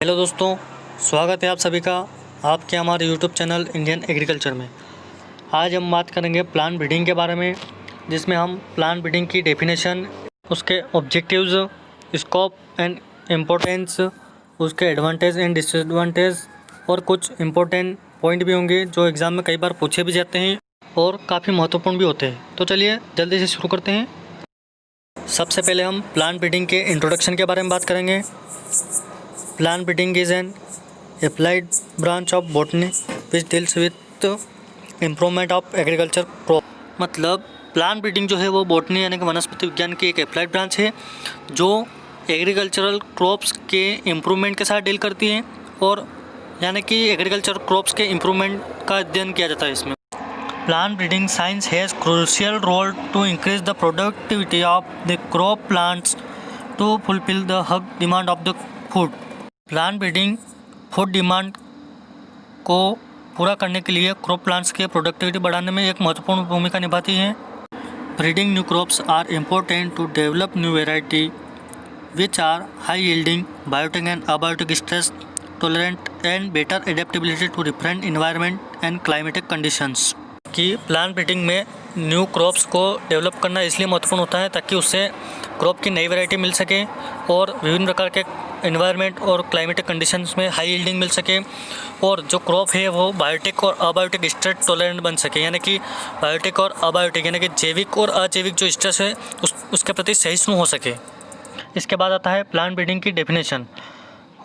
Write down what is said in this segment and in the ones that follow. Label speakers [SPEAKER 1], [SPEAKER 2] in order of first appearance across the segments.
[SPEAKER 1] Hello दोस्तों, स्वागत है आप सभी का आपके हमारे यूट्यूब चैनल इंडियन एग्रीकल्चर में। आज हम बात करेंगे प्लांट ब्रीडिंग के बारे में, जिसमें हम प्लांट ब्रीडिंग की डेफिनेशन, उसके ऑब्जेक्टिव्स, स्कोप एंड इम्पोर्टेंस, उसके एडवांटेज एंड डिसएडवांटेज और कुछ इम्पोर्टेंट पॉइंट भी होंगे जो एग्ज़ाम में कई बार पूछे भी जाते हैं और काफ़ी महत्वपूर्ण भी होते हैं। तो चलिए जल्दी से शुरू करते हैं। सबसे पहले हम प्लांट ब्रीडिंग के इंट्रोडक्शन के बारे में बात करेंगे। Plant breeding is an applied branch of botany which deals with improvement of agriculture crop। मतलब प्लांट ब्रीडिंग जो है वो बॉटनी यानी कि वनस्पति विज्ञान की एक अप्लाइड ब्रांच है जो एग्रीकल्चरल क्रॉप्स के इम्प्रूवमेंट के साथ डील करती है, और यानी कि एग्रीकल्चर क्रॉप्स के इम्प्रूवमेंट का अध्ययन किया जाता है इसमें। Plant breeding science has crucial role to increase the productivity of the crop plants to fulfil the huge demand of the food. Plant breeding food demand को पूरा करने के लिए क्रॉप प्लांट्स के प्रोडक्टिविटी बढ़ाने में एक महत्वपूर्ण भूमिका निभाती है। Breeding new crops are important to develop new variety which are high yielding, biotic and abiotic stress tolerant and better adaptability to different environment and climatic conditions. कि प्लांट ब्रीडिंग में न्यू क्रॉप्स को develop करना इसलिए महत्वपूर्ण होता है ताकि उससे क्रॉप की नई वैरायटी मिल सके और विभिन्न प्रकार के इन्वायरमेंट और क्लाइमेटिक कंडीशंस में हाई यील्डिंग मिल सके, और जो क्रॉप है वो बायोटिक और अबायोटिक स्ट्रेस टॉलरेंट बन सके, यानी कि बायोटिक और अबायोटिक यानी कि जैविक और अजैविक जो स्ट्रेस है उसके प्रति सहिष्णु हो सके। इसके बाद आता है प्लांट ब्रीडिंग की definition.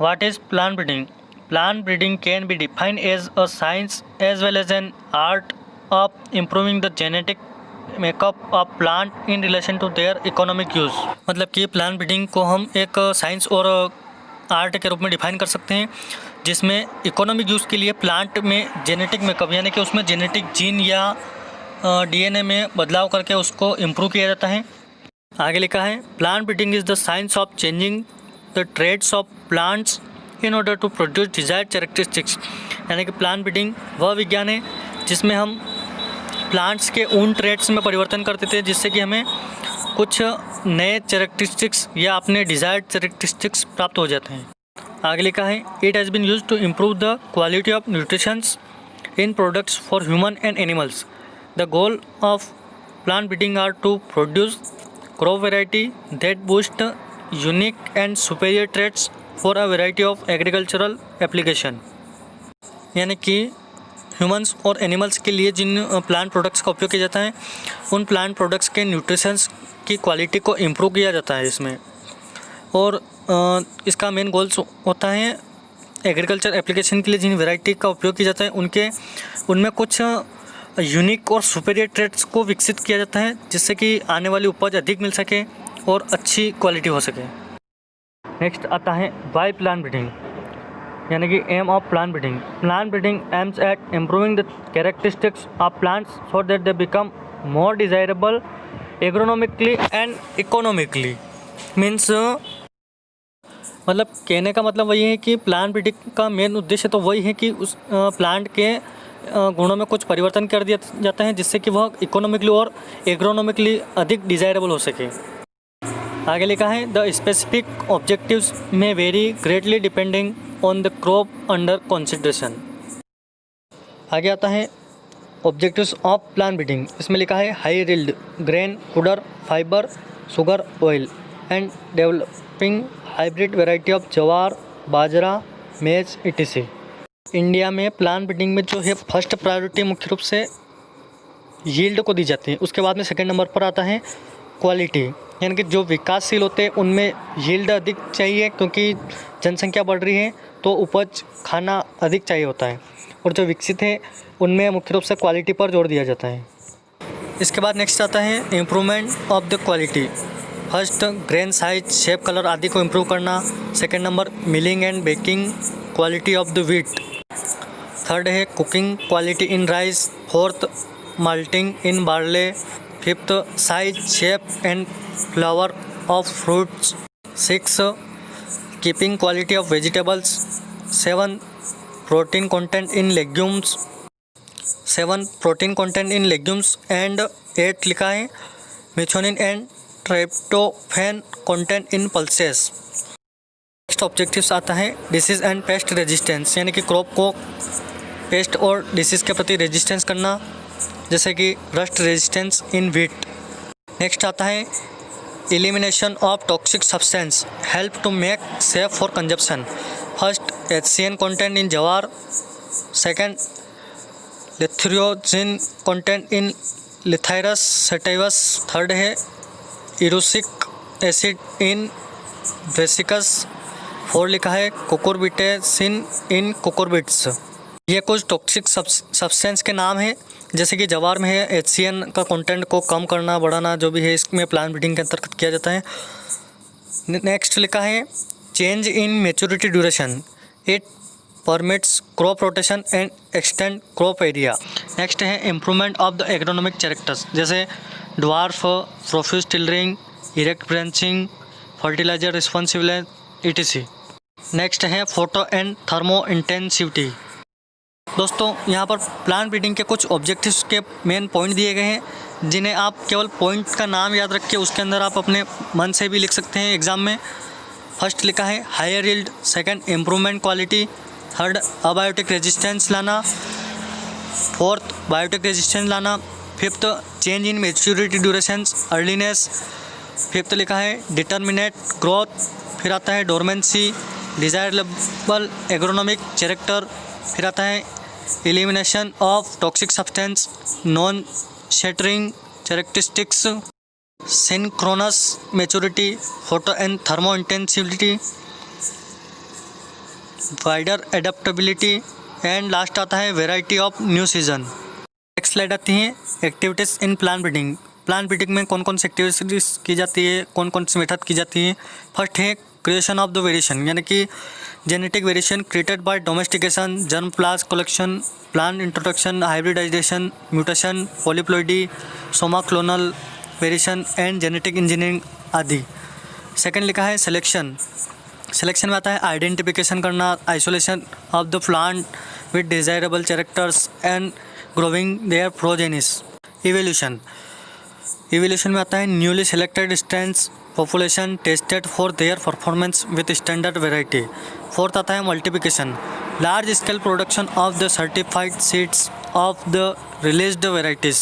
[SPEAKER 1] What is plant breeding? Plant breeding can be defined as a science as well as an art of improving the genetic makeup of plant in relation to their economic use। मतलब कि plant breeding को हम एक science और art के रूप में define कर सकते हैं, जिसमें इकोनॉमिक यूज़ के लिए प्लांट में जेनेटिक मेकअप यानी कि उसमें जेनेटिक जीन या डीएनए में बदलाव करके उसको इम्प्रूव किया जाता है। आगे लिखा है plant breeding is the science of changing the traits of plants in order to produce desired characteristics. यानी कि प्लांट ब्रीडिंग वह विज्ञान है जिसमें हम प्लांट्स के उन ट्रेड्स में परिवर्तन करते थे जिससे कि हमें कुछ नए कैरेक्टरिस्टिक्स या अपने डिज़ायर्ड कैरेक्टरिस्टिक्स प्राप्त हो जाते हैं। आगे लिखा है it has been used to improve the quality of nutritions in products for human and animals. The goal of plant breeding are to produce crop variety that boost unique and superior traits for a variety of agricultural application. यानी कि humans और animals के लिए जिन plant products का उपयोग किया जाता है उन प्लांट प्रोडक्ट्स के न्यूट्रिशंस की क्वालिटी को इम्प्रूव किया जाता है इसमें, और इसका मेन गोल्स होता है एग्रीकल्चर एप्लीकेशन के लिए जिन वैरायटी का उपयोग किया जाता है उनमें कुछ यूनिक और सुपेरियर ट्रेड्स को विकसित किया जाता है जिससे कि आने वाली उपज अधिक मिल सके और अच्छी क्वालिटी हो सके। नेक्स्ट आता है वाई प्लांट ब्रीडिंग, यानी कि aim of plant breeding. Plant breeding aims at improving the characteristics of plants so that they become more desirable agronomically and economically. Means मतलब कहने का मतलब वही है कि प्लांट ब्रीडिंग का मेन उद्देश्य तो वही है कि उस प्लांट के गुणों में कुछ परिवर्तन कर दिया जाता है जिससे कि वह इकोनॉमिकली और एग्रोनॉमिकली अधिक डिजायरेबल हो सके। आगे लिखा है द स्पेसिफिक ऑब्जेक्टिव्स में very greatly depending on the crop under consideration. आगे आता है ऑब्जेक्टिव्स ऑफ प्लांट ब्रीडिंग। इसमें लिखा है high yield grain fodder fibre sugar oil and developing hybrid variety of जवार बाजरा मेज etc। इंडिया में प्लांट ब्रीडिंग में जो है फर्स्ट प्रायोरिटी मुख्य रूप से यील्ड को दी जाती है। उसके बाद में सेकेंड नंबर पर आता है क्वालिटी, यानी कि जो विकासशील होते हैं उनमें यील्ड अधिक चाहिए क्योंकि जनसंख्या बढ़ रही है तो उपज खाना अधिक चाहिए होता है, और जो विकसित है उनमें मुख्य रूप से क्वालिटी पर जोर दिया जाता है। इसके बाद नेक्स्ट आता है improvement of the quality. First grain size shape colour आदि को इम्प्रूव करना। Second number milling and baking quality of the wheat. Third है cooking quality in rice. Fourth malting in barley. Fifth size shape and flower of fruits. Six keeping quality of vegetables. Seven protein content in legumes. And 8 लिखा है methionine and tryptophan content in pulses. Next objectives आता है disease and paste resistance, यानी कि crop को paste और disease के प्रति रेजिस्टेंस करना, जैसे कि rust resistance in wheat. Next आता है elimination of toxic substance help to make safe for consumption. First HCN content in jowar, second lathyrogen content in Lathyrus sativus, third है इरुसिक एसिड इन वेसिकस, फोर लिखा है कुकुरबिटेसिन इन cucurbits. ये कुछ toxic substance के नाम हैं, जैसे कि जवार में है HCN का कंटेंट को कम करना बढ़ाना, जो भी है इसमें प्लांट ब्रीडिंग के अंतर्गत किया जाता है। नेक्स्ट लिखा है change in maturity duration, it permits crop rotation and extend crop area. Next है improvement of the agronomic characters, जैसे dwarf, profuse tillering, erect branching, fertilizer responsiveness etc। Next है फोटो एंड थर्मो इंटेंसिविटी। दोस्तों यहाँ पर plant breeding के कुछ objectives के main point दिए गए हैं, जिन्हें आप केवल पॉइंट का नाम याद रख के उसके अंदर आप अपने मन से भी लिख सकते हैं एग्ज़ाम में। फर्स्ट लिखा है higher yield, second improvement quality, third abiotic resistance लाना, फोर्थ बायोटिक रेजिस्टेंस लाना, fifth change in maturity durations earliness, fifth लिखा है डिटर्मिनेट ग्रोथ, फिर आता है डोरमेंसी, डिजायरेबल एग्रोनॉमिक कैरेक्टर, फिर आता है elimination of toxic substance, non shattering characteristics, synchronous maturity, photo and thermo insensitivity, wider adaptability and last आता है variety of new season. Next slide आती है activities in plant breeding. Plant breeding में कौन कौन सी एक्टिविटीज़ की जाती है, कौन कौन सी मेथड की जाती है। फर्स्ट है क्रिएशन ऑफ द वेरिएशन, यानी कि genetic variation created by domestication, germplasm collection, plant introduction, hybridization, mutation, polyploidy, somaclonal variation and genetic engineering आदि। सेकंड लिखा है सिलेक्शन। सिलेक्शन में आता है आइडेंटिफिकेशन करना, isolation of the plant with desirable characters and growing their progenies. Evolution, evolution में आता है newly selected strains population tested for their performance with standard variety. Fourth आता है multiplication, large scale production of the certified seeds of the released varieties.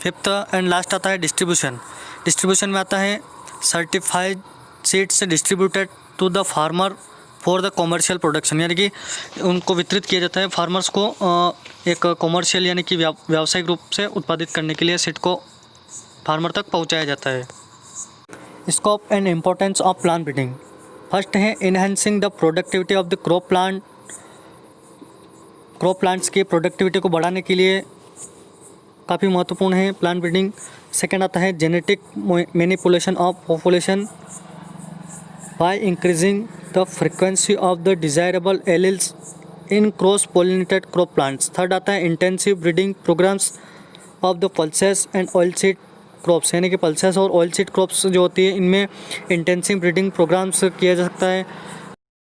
[SPEAKER 1] Fifth and last आता है distribution. Distribution में आता है certified seeds distributed to the farmer for the commercial production, यानी कि उनको वितरित किया जाता है फार्मर्स को एक कॉमर्शियल यानी कि व्यावसायिक रूप से उत्पादित करने के लिए सीड को फार्मर तक पहुंचाया जाता है। Scope and importance of plant breeding. First है enhancing the productivity of the crop plant. Crop plants की प्रोडक्टिविटी को बढ़ाने के लिए काफ़ी महत्वपूर्ण है प्लांट ब्रीडिंग। सेकेंड आता है genetic manipulation of population by increasing the frequency of the desirable alleles in cross pollinated crop plants. Third आता है intensive breeding programmes of the pulses and oil seed crops, यानी कि pulses और oil seed crops जो होती है इनमें intensive breeding programmes किया जा सकता है।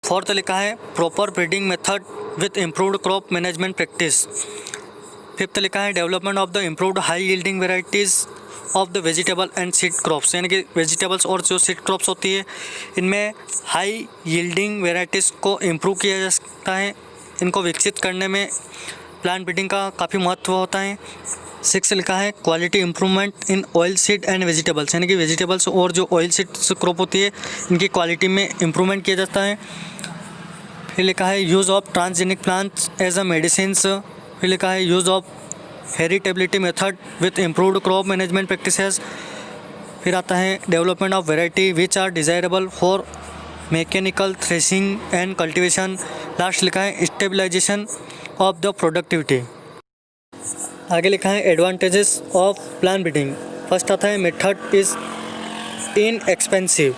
[SPEAKER 1] फोर्थ लिखा है proper breeding method with improved crop management practice. Fifth लिखा है development of the improved high yielding varieties of the vegetable and seed crops, यानी कि वेजिटेबल्स और जो सीड क्रॉप्स होती है इनमें हाई यील्डिंग वेराइटीज़ को इम्प्रूव किया जा सकता है। इनको विकसित करने में प्लांट ब्रीडिंग का काफ़ी महत्व होता है। सिक्स लिखा है quality improvement in oil seed and vegetables, यानी कि वेजिटेबल्स और जो ऑयल सीड्स क्रॉप होती है इनकी क्वालिटी में इम्प्रूवमेंट किया जाता है। फिर लिखा है use of transgenic plants as a medicines. फिर लिखा है use of heritability method with improved crop management practices. फिर आता है development of variety which are desirable for mechanical threshing and cultivation. Last लिखा है स्टेबलाइजेशन ऑफ द प्रोडक्टिविटी। आगे लिखा है advantages of plant breeding. First आता है मेथड इज़ इनएक्सपेंसिव,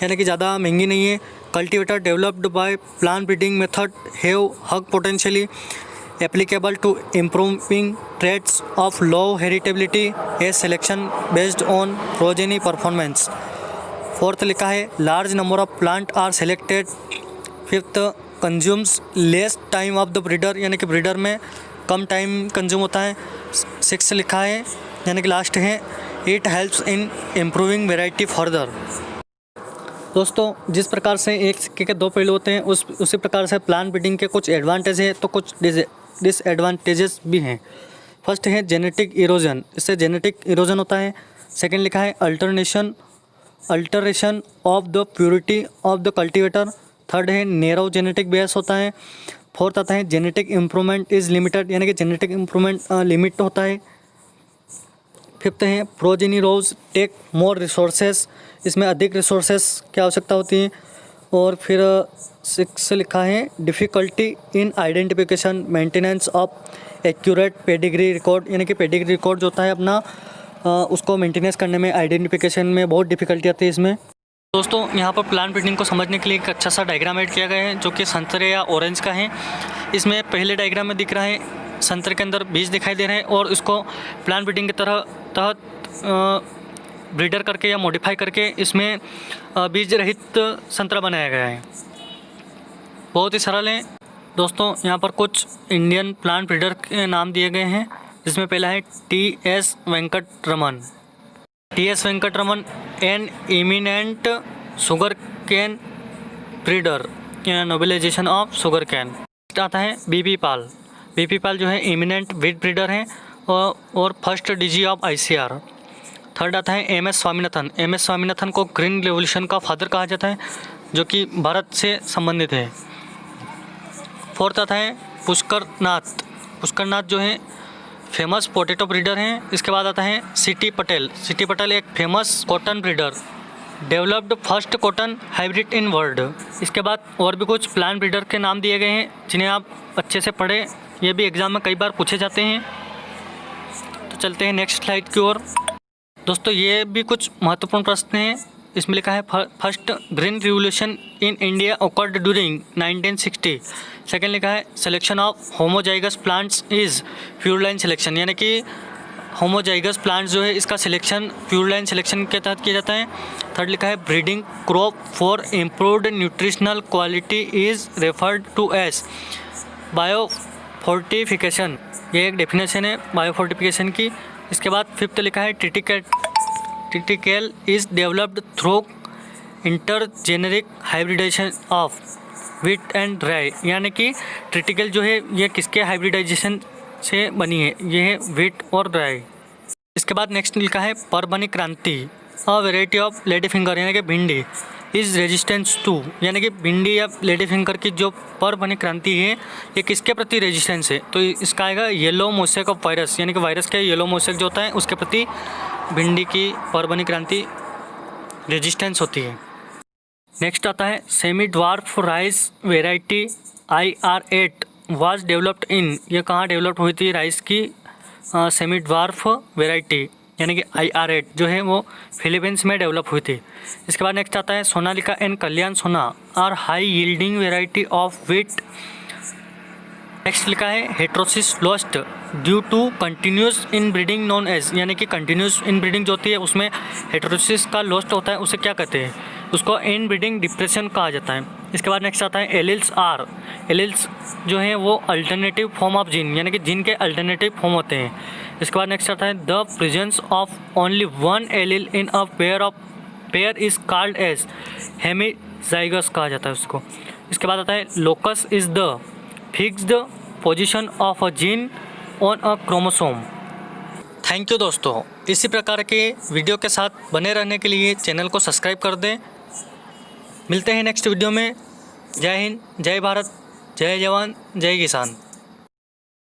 [SPEAKER 1] यानी कि ज़्यादा महंगी नहीं है। Cultivator developed by plant breeding method have high potentially applicable to improving traits of low heritability a selection based on progeny performance. Fourth लिखा है large number of plant are selected. Fifth consumes less time of the breeder, यानी कि breeder में कम time consume होता है। Six लिखा है यानी कि लास्ट है it helps in improving variety further. दोस्तों जिस प्रकार से एक सिक्के के दो पहलू होते हैं उसी प्रकार से प्लांट ब्रीडिंग के कुछ एडवांटेज हैं तो कुछ डिसएडवांटेजेस भी हैं। फर्स्ट है जेनेटिक इरोजन, इससे जेनेटिक इरोजन होता है। सेकंड लिखा है alteration of the purity of the cultivator. Third है नैरो जेनेटिक बेस होता है। फोर्थ आता है जेनेटिक इम्प्रूवमेंट इज़ लिमिटेड, यानी कि जेनेटिक इम्प्रूवमेंट लिमिट होता है। फिफ्थ है प्रोजेनी रोज टेक मोर रिसोर्सेस, इसमें अधिक रिसोर्सेस की आवश्यकता होती है। और फिर सिक्स लिखा है difficulty in identification maintenance of accurate pedigree record, यानी कि पेडिग्री रिकॉर्ड जो होता है अपना उसको मेंटेनेंस करने में, आइडेंटिफिकेशन में बहुत डिफ़िकल्टी आती है इसमें। दोस्तों यहाँ पर प्लांट ब्रीडिंग को समझने के लिए एक अच्छा सा डायग्राम ऐड किया गया है जो कि संतरे या ऑरेंज का है। इसमें पहले डायग्राम में दिख रहा है संतरे के अंदर बीज दिखाई दे रहे हैं और इसको प्लांट ब्रीडिंग के तहत ब्रीडर करके या मॉडिफाई करके इसमें बीज रहित संतरा बनाया गया है। बहुत ही सरल है दोस्तों। यहाँ पर कुछ इंडियन प्लांट ब्रीडर के नाम दिए गए हैं, जिसमें पहला है T S. Venkataraman. T S. Venkataraman an eminent sugarcane breeder, nobilization of sugarcane. आता है बी.पी. पाल। बी.पी. पाल जो है इमिनेंट वीट ब्रीडर हैं और first DG of ICR। Third आता है एम.एस. स्वामीनाथन। एम.एस. स्वामीनाथन को ग्रीन रेवोल्यूशन का फादर कहा जाता है, जो कि भारत से संबंधित है। फोर्थ आता है पुष्कर नाथ जो है फेमस पोटैटो ब्रीडर हैं। इसके बाद आता है सी.टी. पटेल। सी.टी. पटेल एक famous cotton breeder, developed first cotton hybrid in world. इसके बाद और भी कुछ प्लांट ब्रीडर के नाम दिए गए हैं जिन्हें आप अच्छे से पढ़ें, ये भी एग्ज़ाम में कई बार पूछे जाते हैं। तो चलते हैं नेक्स्ट स्लाइड की ओर। दोस्तों ये भी कुछ महत्वपूर्ण प्रश्न हैं। इसमें लिखा है first green revolution in India awkward during 1960। Second लिखा है selection of homozygous plants is pure line selection, यानी कि होमोजाइगस प्लांट्स जो है इसका सिलेक्शन प्योर लाइन सिलेक्शन के तहत किया जाता है। थर्ड लिखा है breeding crop for improved nutritional quality is referred to as biofortification, ये एक डेफिनेशन है बायोफोर्टिफिकेशन की। इसके बाद फिफ्थ लिखा है triticale is developed through intergeneric hybridization of wheat and rye, यानी कि ट्रिटिकल जो है ये किसके हाइब्रिडाइजेशन से बनी है, ये है वीट और राई। इसके बाद नेक्स्ट लिखा है परबनी क्रांति अ वेराइटी ऑफ लेडी फिंगर, यानी कि भिंडी इज़ रेजिस्टेंस टू, यानी कि भिंडी या लेडी फिंगर की जो परबनी क्रांति है ये किसके प्रति रेजिस्टेंस है, तो इसका आएगा येलो मोसेक ऑफ वायरस, यानी कि वायरस के येलो मोसेक जो होता है उसके प्रति भिंडी की परबनी क्रांति रेजिस्टेंस होती है। नेक्स्ट आता है semi dwarf rice variety IR8 was developed in, ये कहाँ डेवलप्ड हुई थी राइस की सेमी ड्वार्फ वेराइटी, यानी कि IR8 जो है वो फिलीपींस में डेवलप हुई थी। इसके बाद नेक्स्ट आता है Sonalika and Kalyan Sona are high yielding variety of wheat. Next लिखा है heterosis lost due to continuous inbreeding known as, यानी कि कंटिन्यूस इन ब्रीडिंग जो होती है उसमें हेट्रोसिस का लॉस्ट होता है, उसे क्या कहते हैं, उसको इन ब्रीडिंग डिप्रेशन कहा जाता है। इसके बाद नेक्स्ट आता है एलिल्स जो है वो अल्टरनेटिव फॉर्म ऑफ जीन, यानी कि जीन के अल्टरनेटिव फॉर्म होते हैं। इसके बाद नेक्स्ट आता है the presence of only one allele in a pair is called as hemizygous कहा जाता है उसको। इसके बाद आता है locus is the fixed position of a gene on a chromosome. Thank you दोस्तों, इसी प्रकार के वीडियो के साथ बने रहने के लिए चैनल को सब्सक्राइब कर दें। मिलते हैं नेक्स्ट वीडियो में। जय हिंद, जय भारत, जय जवान, जय किसान।